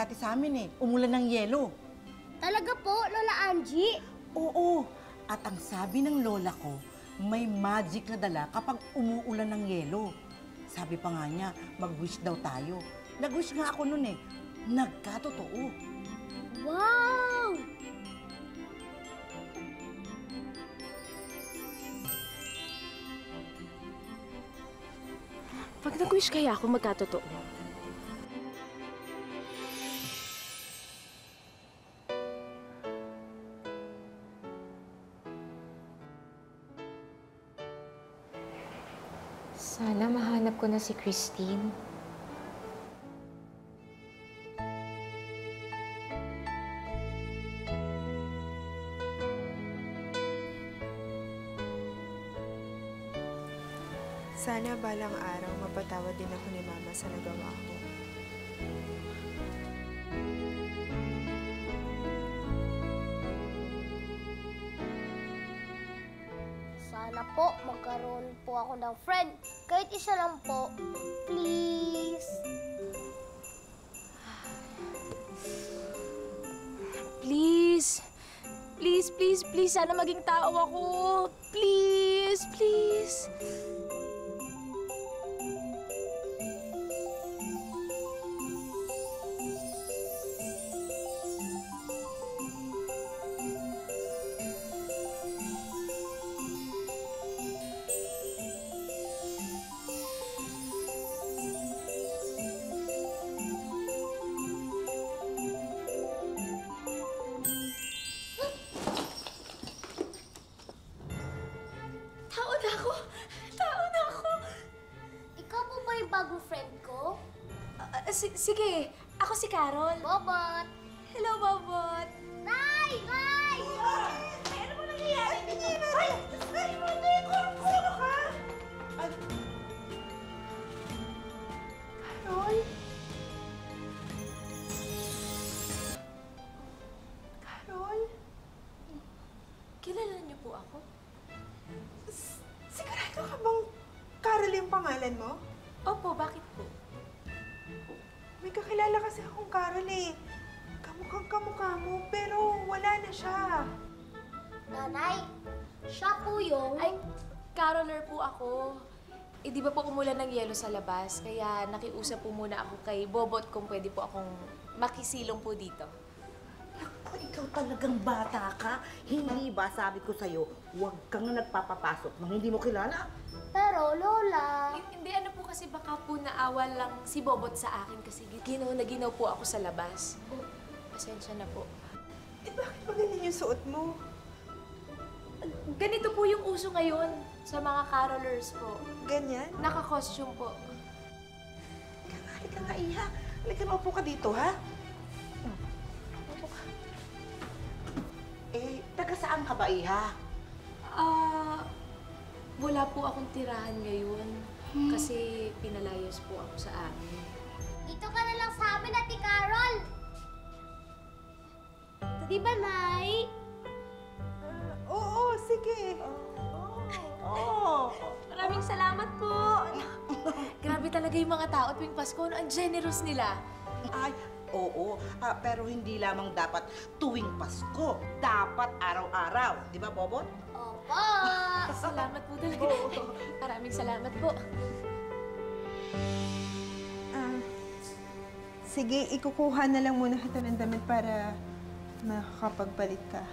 dati sa amin umulan ng yelo. Talaga po, Lola Angie? Oo, at ang sabi ng lola ko, may magic na dala kapag umuulan ng yelo. Sabi pa nga niya, mag-wish daw tayo. Nag-wish nga ako nun Nagkatotoo. Wow! Pag nag-wish kaya ako, magkatotoo. Sana mahanap ko na si Christine. Sana balang araw mapatawad din ako ni Mama sa nagawa ko. Sana po magkaroon po ako ng friend. Kahit isa lang po. Please. Please. Please, please, please. Sana maging tao ako. Please, please. Ikaw po ba yung bagong friend ko? Sige, ako si Carol. Bobot! Hello, Bobot. Nay! Nay! Ay, ano ba nangyayari? Ay, hindi ko! Sino ka? Carol? Carol? Kilala niyo po ako? Sigurado ka bang Carol yung pangalan mo? Opo, bakit po? May kakilala kasi akong Carol Kamukhang kamukha mo, pero wala na siya. Nanay, siya po yung... Ay, caroler po ako. Di ba po umulan ng yelo sa labas? Kaya nakiusap po muna ako kay Bobot kung pwede po akong makisilong po dito. Naku, ikaw talagang bata ka. Hindi ba sabi ko sa'yo, huwag kang nagpapapasok nang hindi mo kilala? Pero, Lola... Hindi, ano po kasi baka po naawa lang si Bobot sa akin kasi ginaw na ginaw po ako sa labas. Pasensya na po. Bakit ba ganyan yung suot mo? Ganito po yung uso ngayon sa mga carolers po. Ganyan? Naka-costume po. Halika nga, Iha. Halika, maupo ka dito, ha? Maupo ka. Taga saan ka ba, Iha? Wala po akong tirahan ngayon. Kasi pinalayas po ako sa amin. Dito ka na lang sa amin, Ate Carol! Di ba, Nay? Oo, sige. Oo. Maraming salamat po! Grabe talaga yung mga tao tuwing Pasko. Ang generous nila. Ay, oo. Pero hindi lamang dapat tuwing Pasko. Dapat araw-araw. Di ba, Bobot? Opo! Salamat po talaga. Maraming salamat po. Sige, ikukuha na lang muna kita ng damit para makakapagpalit ka.